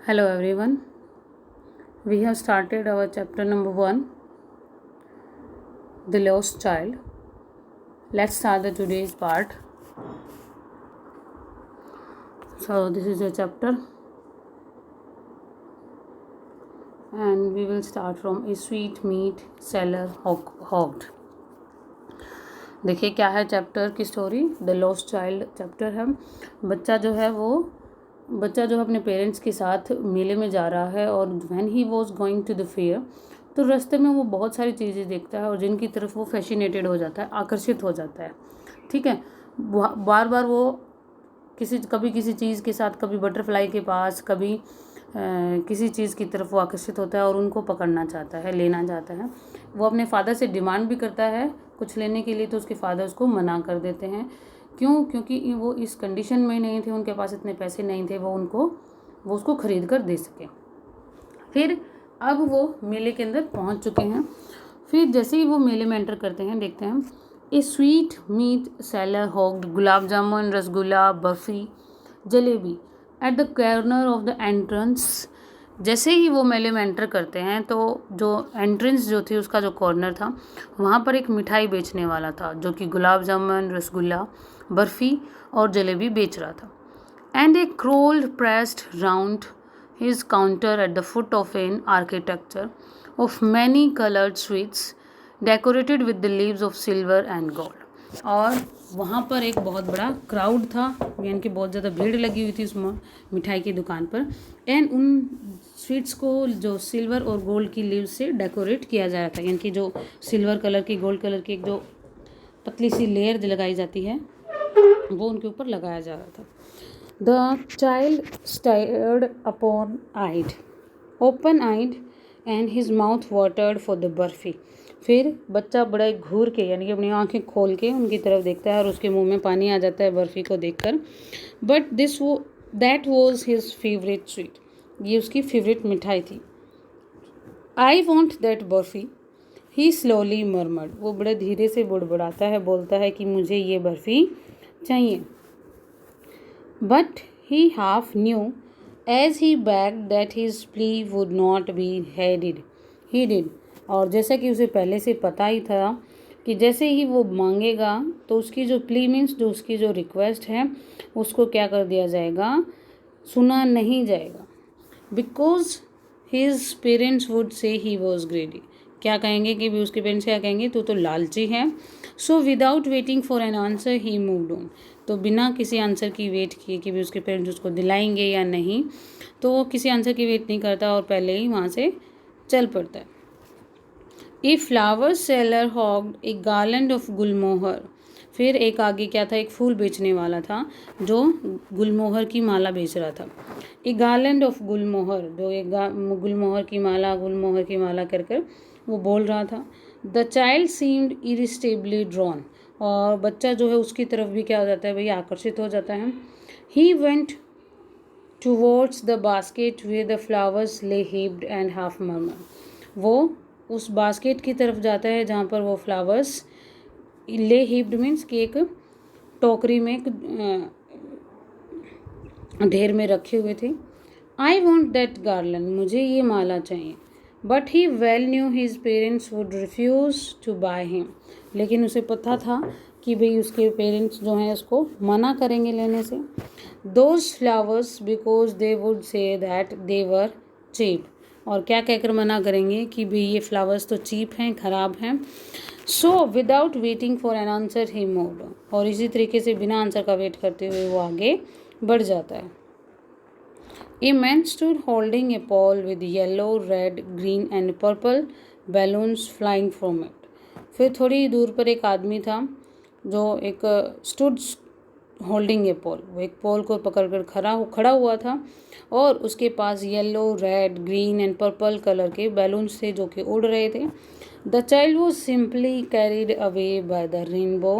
Hello everyone. We have started our chapter number 1, The Lost Child. Let's start the today's part. So this is a chapter and we will start from a sweet meat seller hogged. देखिए क्या है chapter की story. The lost child chapter है. बच्चा जो है अपने parents के साथ मेले में जा रहा है और when he was going to the fair तो रास्ते में वो बहुत सारी चीज़ें देखता है और जिनकी तरफ वो फैसिनेटेड हो जाता है, आकर्षित हो जाता है. ठीक है. बार बार वो कभी किसी चीज़ के साथ, कभी बटरफ्लाई के पास, कभी किसी चीज़ की तरफ वो आकर्षित होता है और उनको पकड़ना चाहता है, लेना चाहता है. वो अपने फादर से डिमांड भी करता है कुछ लेने के लिए, तो उसके फादर उसको मना कर देते हैं. क्यों? क्योंकि वो इस कंडीशन में नहीं थे, उनके पास इतने पैसे नहीं थे वो उसको खरीद कर दे सके. फिर अब वो मेले के अंदर पहुंच चुके हैं. फिर जैसे ही वो मेले में एंटर करते हैं, देखते हैं a sweet meat seller hawked gulab jamun, rasgulla, barfi, jalebi at the corner of the entrance. जैसे ही वो मेले में एंटर करते हैं तो जो एंट्रेंस जो थी उसका जो कॉर्नर था वहाँ पर एक मिठाई बेचने वाला था जो कि गुलाब जामुन, रसगुल्ला, बर्फ़ी और जलेबी बेच रहा था. And A crawl pressed round his counter at the foot of an architecture of many colored sweets decorated with the leaves of silver and gold. और वहाँ पर एक बहुत बड़ा क्राउड था, यानी कि बहुत ज़्यादा भीड़ लगी हुई थी उस मिठाई की दुकान पर. एंड उन स्वीट्स को जो सिल्वर और गोल्ड की लीव्स से डेकोरेट किया जा रहा था, यानी कि जो सिल्वर कलर की, गोल्ड कलर की एक जो पतली सी लेयर लगाई जाती है वो उनके ऊपर लगाया जा रहा था. The child stared open-eyed, and his mouth watered for the barfi. फिर बच्चा बड़ा घूर के, यानी कि अपनी आंखें खोल के उनकी तरफ देखता है और उसके मुंह में पानी आ जाता है बर्फ़ी को देखकर. But that was his favourite sweet. ये उसकी फेवरेट मिठाई थी. I want that barfi, he slowly murmured. वो बड़े धीरे से बुड़बुड़ाता है, बोलता है कि मुझे ये बर्फ़ी चाहिए. But he half knew as he begged that his plea would not be heeded. और जैसा कि उसे पहले से पता ही था कि जैसे ही वो मांगेगा तो उसकी जो प्ली मीन्स जो उसकी जो रिक्वेस्ट है उसको क्या कर दिया जाएगा, सुना नहीं जाएगा. Because his parents would say he was ग्रेडी. क्या कहेंगे कि भी उसके पेरेंट्स क्या कहेंगे, तो लालची है. So without waiting for an answer he moved on. तो बिना किसी आंसर की वेट किए कि भी उसके पेरेंट्स उसको दिलाएंगे या नहीं, तो वो किसी आंसर की वेट नहीं करता और पहले ही वहाँ से चल पड़ता है. A flower seller hawked a garland of gulmohar. फिर एक आगे क्या था, एक फूल बेचने वाला था जो गुलमोहर की माला बेच रहा था. ए गार्लैंड ऑफ गुलमोहर, जो एक गुलमोहर की माला कर कर वो बोल रहा था. The child seemed irresistibly drawn. और बच्चा जो है उसकी तरफ भी क्या हो जाता है, भैया आकर्षित हो जाता है. He went towards the basket where the flowers lay heaped and half murmur. वो उस बास्केट की तरफ जाता है जहाँ पर वो फ्लावर्स ले हीप्ड मीन्स कि एक टोकरी में एक ढेर में रखे हुए थे. आई वॉन्ट दैट गार्लैंड, मुझे ये माला चाहिए. But he well knew his parents would refuse to buy him. लेकिन उसे पता था कि भाई उसके पेरेंट्स जो हैं उसको मना करेंगे लेने से. Those flowers because they would say that they were cheap. और क्या कहकर मना करेंगे कि भाई ये फ्लावर्स तो चीप हैं, ख़राब हैं. So without waiting for an answer he moved. और इसी तरीके से बिना आंसर का वेट करते हुए वो आगे बढ़ जाता है. A man stood holding a pole with yellow, red, green and purple balloons flying from it. फिर थोड़ी दूर पर एक आदमी था जो एक स्टूड होल्डिंग ए पोल, वो एक पोल को पकड़कर खड़ा हुआ था और उसके पास yellow, red, green and purple colour के बैलून्स थे जो कि उड़ रहे थे. The child was simply carried away by the rainbow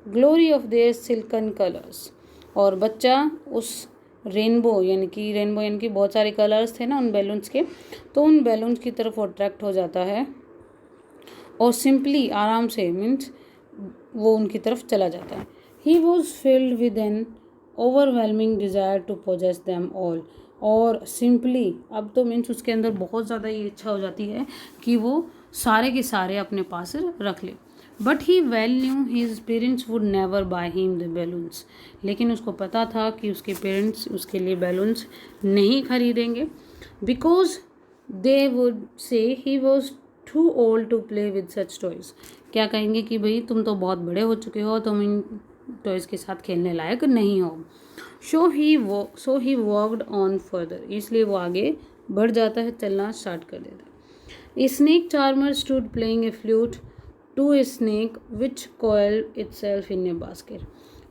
glory of their silken colours. और बच्चा उस रेनबो यानी कि बहुत सारे कलर्स थे ना उन बैलून्स के, तो उन बैलून्स की तरफ अट्रैक्ट हो जाता है और सिंपली आराम से मीन्स वो उनकी तरफ चला जाता है. He was filled with an overwhelming desire to possess them all, और सिंपली अब तो मीन्स उसके अंदर बहुत ज़्यादा ये इच्छा हो जाती है कि वो सारे के सारे अपने पास रख ले। But he well knew his parents would never by him the balloons, लेकिन उसको पता था कि उसके पेरेंट्स उसके लिए बैलून्स नहीं खरीदेंगे, because they would say he was too old to play with such toys. क्या कहेंगे कि भाई तुम तो बहुत बड़े हो चुके हो, तुम इन टॉयज़ के साथ खेलने लायक नहीं हो। सो ही वर्कड ऑन फर्दर, इसलिए वो आगे बढ़ जाता है, चलना स्टार्ट कर देता है। A snake charmer stood playing a flute to a snake which coiled itself in a basket।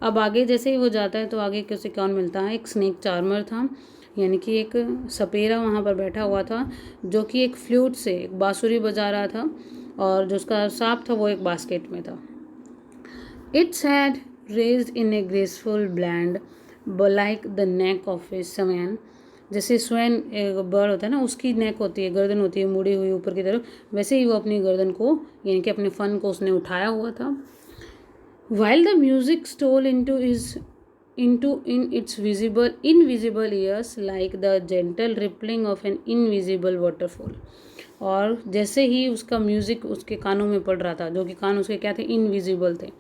अब आगे जैसे ही वो जाता है तो आगे कैसे कौन मिलता है, एक स्नेक चार्मर था, यानी कि एक सपेरा वहाँ पर बैठा हुआ था जो कि एक फ्लूट से एक बांसुरी बजा रहा था, और जो उसका सांप था वो एक बास्केट में था। Its head raised in a graceful blend like the neck of a swan, जैसे स्वेन एक बर्ड होता है ना, उसकी नेक होती है, गर्दन होती है मुड़ी हुई ऊपर की तरफ, वैसे ही वो अपनी गर्दन को यानी कि अपने फन को उसने उठाया हुआ था। While the music stole into in its invisible ears like the gentle rippling of an invisible waterfall। और जैसे ही उसका म्यूजिक उसके कानों में पड़ रहा था, जो कि कान उसके क्या थे, इनविजिबल थे,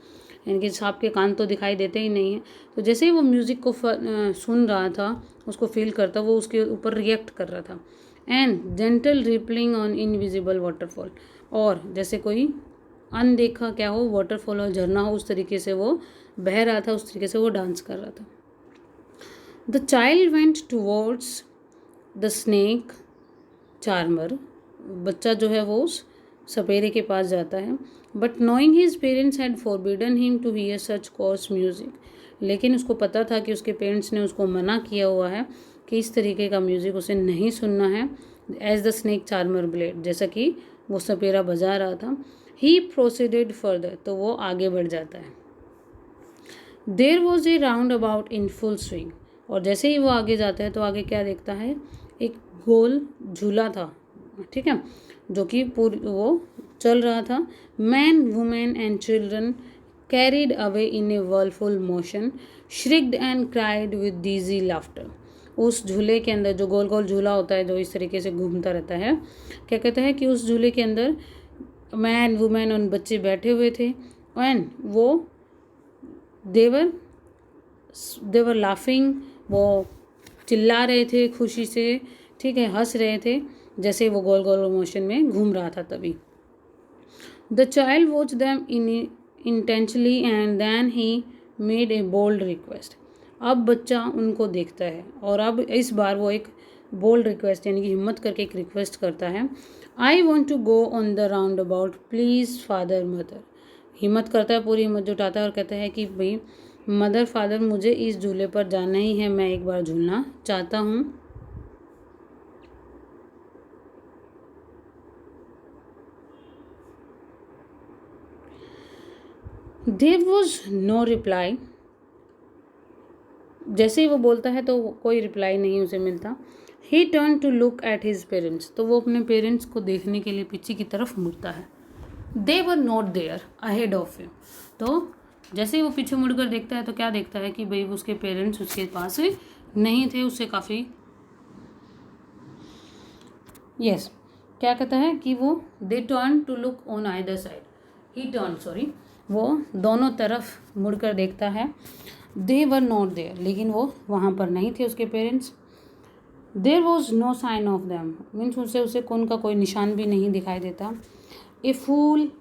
यानी कि सांप के कान तो दिखाई देते ही नहीं है, तो जैसे ही वो म्यूजिक को सुन रहा था, उसको फील करता, वो उसके ऊपर रिएक्ट कर रहा था। And gentle rippling on invisible waterfall, और जैसे कोई अनदेखा क्या हो, वाटरफॉल और झरना हो, उस तरीके से वो बह रहा था, उस तरीके से वो डांस कर रहा था। The child went towards the snake charmer, बच्चा जो है वो उस सपेरे के पास जाता है। But knowing his parents had forbidden him to hear such coarse music, लेकिन उसको पता था कि उसके पेरेंट्स ने उसको मना किया हुआ है कि इस तरीके का म्यूज़िक उसे नहीं सुनना है। As the snake charmer played, जैसा कि वो सपेरा बजा रहा था। ही प्रोसीडेड फर्दर, तो वो आगे बढ़ जाता है। There was A round about in full swing, और जैसे ही वो आगे जाता है तो आगे क्या देखता है, एक गोल झूला था, ठीक है, जो कि पूरी वो चल रहा था। Men women and children carried away in a whirlful motion shrieked and cried with dizzy laughter. उस झूले के अंदर, जो गोल गोल झूला होता है जो इस तरीके से घूमता रहता है, क्या कहता है कि उस झूले के अंदर मैन वुमेन और बच्चे बैठे हुए थे, एंड वो देवर लाफिंग, वो चिल्ला रहे थे खुशी से, ठीक है, हंस रहे थे, जैसे वो गोल गोल मोशन में घूम रहा था। तभी the child watch them intently and then he made a bold request. अब बच्चा उनको देखता है, और अब इस बार वो एक बोल्ड रिक्वेस्ट यानी कि हिम्मत करके एक रिक्वेस्ट करता है। I want to go on the roundabout please father mother. हिम्मत करता है, पूरी हिम्मत जुटाता है और कहता है कि भाई मदर फादर, मुझे इस झूले पर जाना ही है, मैं एक बार झूलना चाहता हूँ। There was no reply. जैसे ही वो बोलता है तो कोई रिप्लाई नहीं उसे मिलता। He turn to look at his parents, तो वो अपने पेरेंट्स को देखने के लिए पीछे की तरफ मुड़ता है। They were not there ahead of him, तो जैसे ही वो पीछे मुड़कर देखता है तो क्या देखता है कि भाई उसके पेरेंट्स उसके पास नहीं थे, उससे काफ़ी यस क्या कहता है कि वो they turn to look on either side, he turn sorry, वो दोनों तरफ मुड़कर देखता है। दे वर नॉट देयर, लेकिन वो वहाँ पर नहीं थे उसके parents. There was no sign of them, means उसे उनका कोई निशान भी नहीं दिखाई देता। A full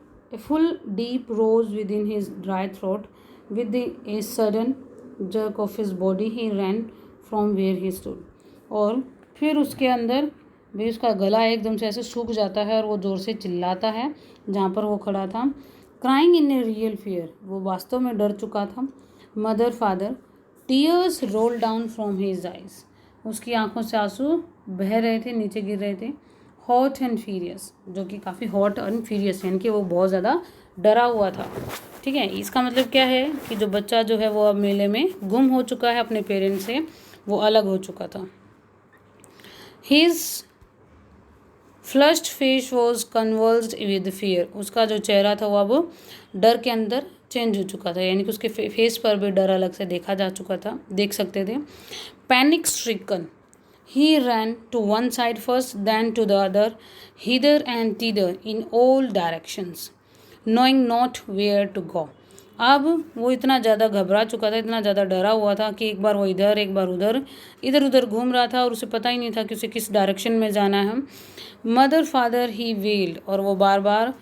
deep rose within his dry throat with a sudden jerk of his body he ran from where he stood, और फिर उसके अंदर भी उसका गला एकदम से ऐसे सूख जाता है और वो ज़ोर से चिल्लाता है जहाँ पर वो खड़ा था। Crying in a real fear, वो वास्तव में डर चुका था। Mother father, tears roll down from his eyes, उसकी आंखों से आंसू बह रहे थे, नीचे गिर रहे थे। हॉट एंड फ्यूरियस, जो कि काफ़ी हॉट एंड फ्यूरियस, यानी कि वो बहुत ज़्यादा डरा हुआ था, ठीक है। इसका मतलब क्या है कि जो बच्चा जो है वो अब मेले में गुम हो चुका है अपने पेरेंट्स से, वो अलग हो चुका था। His flushed face was convulsed with fear, उसका जो चेहरा था वो अब डर के अंदर चेंज हो चुका था, यानी कि उसके फेस पर भी डर अलग से देखा जा चुका था, देख सकते थे। Panic stricken he ran to one side first, then to the other, hither and thither in all directions, knowing not where to go. अब वो इतना ज़्यादा घबरा चुका था, इतना ज़्यादा डरा हुआ था कि एक बार वो इधर एक बार उधर इधर उधर घूम रहा था और उसे पता ही नहीं था कि उसे किस डायरेक्शन में जाना है। मदर फादर ही वेल्ड, और वो बार बार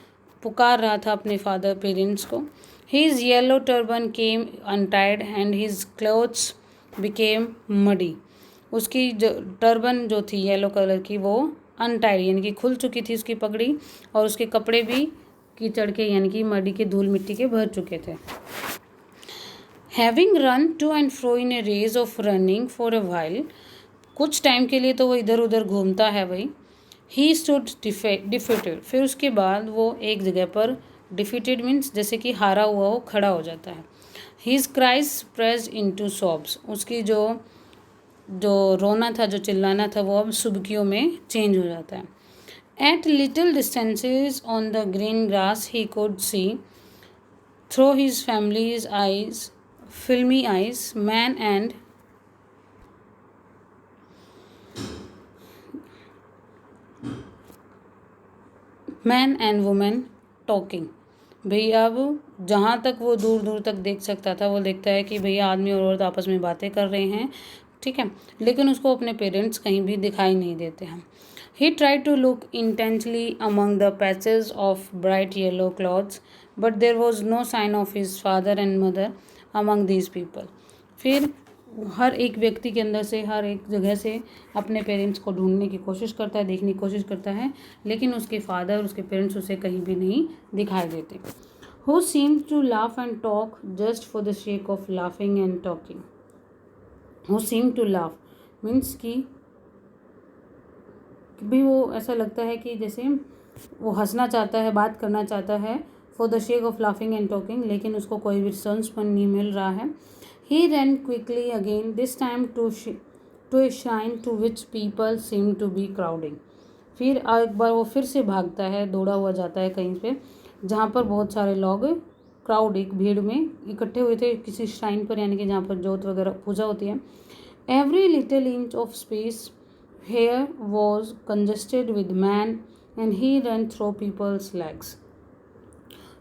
पुकार रहा था अपने फादर पेरेंट्स को। His yellow turban came untied and his clothes became muddy, उसकी जो टर्बन जो थी येलो कलर की वो अनटाइड यानी कि खुल चुकी थी उसकी पगड़ी, और उसके कपड़े भी कीचड़ के यानी कि मडी के धूल मिट्टी के भर चुके थे। Having run to and fro in a race of running for a while, कुछ टाइम के लिए तो वो इधर उधर घूमता है भाई। ही स्टूड डिफीटेड, फिर उसके बाद वो एक जगह पर डिफीटेड मीन्स जैसे कि हारा हुआ वो खड़ा हो जाता है। His cries pressed into sobs, उसकी जो रोना था, जो चिल्लाना था, वो अब सुबकियों में चेंज हो जाता है। At little distances on the green grass he could see through his families eyes filmy eyes men and women talking. भैया अब जहाँ तक वो दूर दूर तक देख सकता था वो देखता है कि भैया आदमी और औरत आपस में बातें कर रहे हैं, ठीक है, लेकिन उसको अपने पेरेंट्स कहीं भी दिखाई नहीं देते हैं। He try to look intensely among the patches of bright yellow clothes but there was no sign of his father and mother among these people. फिर हर एक व्यक्ति के अंदर से, हर एक जगह से अपने पेरेंट्स को ढूंढने की कोशिश करता है, देखने की कोशिश करता है, लेकिन उसके फादर, उसके पेरेंट्स उसे कहीं भी नहीं दिखाई देते। Who seem to laugh and talk just for the sake of laughing and talking. Who seem to laugh means कि भी वो ऐसा लगता है कि जैसे वो हंसना चाहता है, बात करना चाहता है, for the sake of laughing and talking, लेकिन उसको कोई भी रिस्पॉन्स नहीं मिल रहा है। He ran quickly again, this time to a shrine to which people seemed to be crowding. फिर एक बार वो फिर से भागता है, दौड़ा हुआ जाता है कहीं पे जहाँ पर बहुत सारे लोग क्राउड, एक भीड़ में इकट्ठे हुए थे किसी श्राइन पर, यानी कि जहाँ पर जोत वगैरह पूजा होती है। Every little inch of space here was congested with man and he ran through people's legs.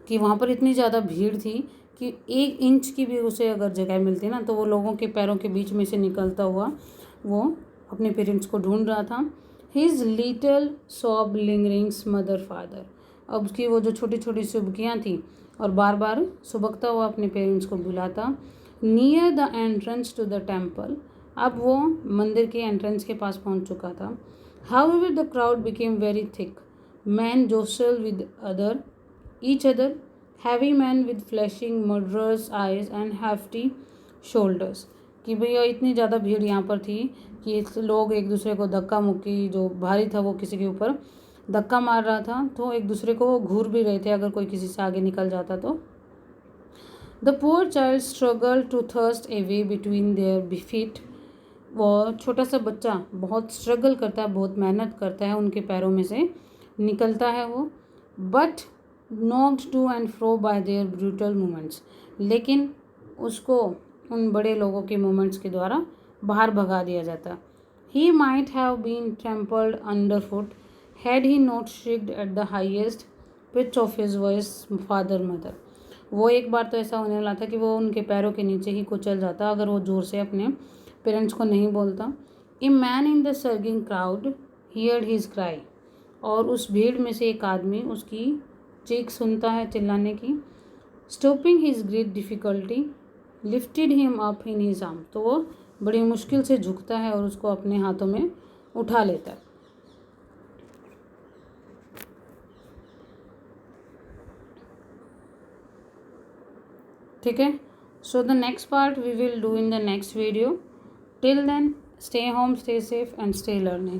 कि वहाँ पर इतनी ज़्यादा भीड़ थी कि 1 इंच की भी उसे अगर जगह मिलती ना तो वो लोगों के पैरों के बीच में से निकलता हुआ वो अपने पेरेंट्स को ढूंढ रहा था। His little sob lingerings mother father, अब उसकी वो जो छोटी छोटी सुबकियाँ थी और बार बार सुबकता हुआ अपने पेरेंट्स को बुलाता। Near the entrance to the temple, अब वो मंदिर के एंट्रेंस के पास पहुंच चुका था। However the crowd became very thick, men jostle with each other, heavy men with flashing murderous eyes and hefty shoulders। कि भैया इतनी ज़्यादा भीड़ यहाँ पर थी कि लोग एक दूसरे को धक्का मुक्की, जो भारी था वो किसी के ऊपर धक्का मार रहा था तो एक दूसरे को घूर भी रहे थे अगर कोई किसी से आगे निकल जाता तो। The poor child struggle to thrust a way between their feet, वो छोटा सा बच्चा बहुत स्ट्रगल करता है, बहुत मेहनत करता है, उनके पैरों में से निकलता है वो। But knocked to and fro by their brutal movements, लेकिन उसको उन बड़े लोगों के मूवमेंट्स के द्वारा बाहर भगा दिया जाता। He might have been trampled underfoot had he not shrieked at the highest pitch of his voice, father mother। वो एक बार तो ऐसा होने वाला था कि वो उनके पैरों के नीचे ही कुचल जाता अगर वो जोर से अपने पेरेंट्स को नहीं बोलता। A man in the surging crowd heard his cry, और उस भीड़ में से एक आदमी उसकी चीख सुनता है, चिल्लाने की। Stopping his great difficulty lifted him up in his arm, तो वो बड़ी मुश्किल से झुकता है और उसको अपने हाथों में उठा लेता है। ठीक है, so the next part we will do in the next video. Till then stay home, stay safe and stay learning.